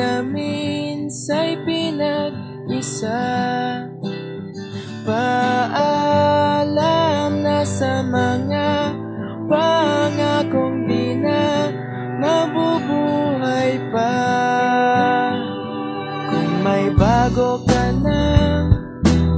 na minsa'y pinag-isa. Paalam na sa mga pangakong di na mabubuhay pa. Kung may bago ka na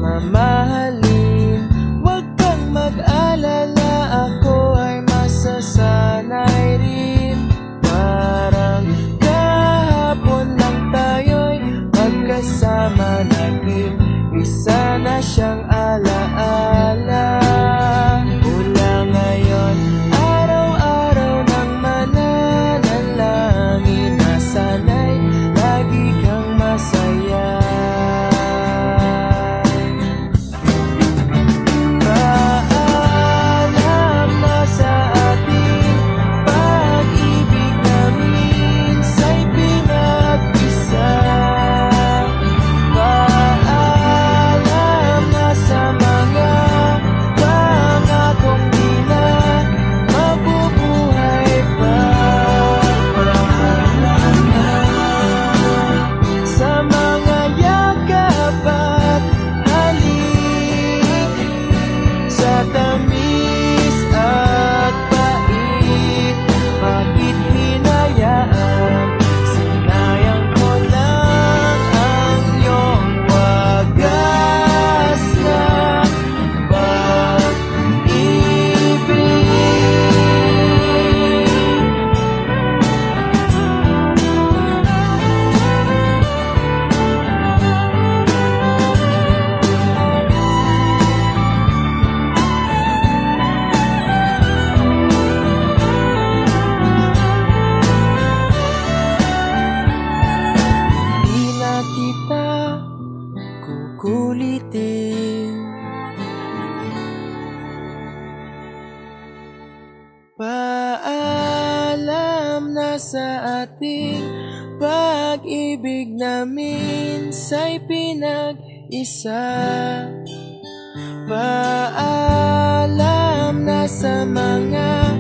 mamahalin, huwag kang mag-alala, ako ay masasanay rin. Parang kahapon lang tayo'y magkasama, naging isa na siyang alaala. Mula ngayon, araw-araw nang mananalangin, nasana'y lagi kang masaya. Paalam na sa ating pag-ibig na minsa'y pinag-isa. Paalam na sa mga pangakong di na mabubuhay pa. Paalam na sa mga yakap at halik, sa tamis at pait. Bakit hinayaan? Sinayang ko lang ang iyong wagas na pag-ibig. Di na kita kukulitin. Paalam na sa ating pag-ibig na minsa'y pinag-isa. Paalam na sa mga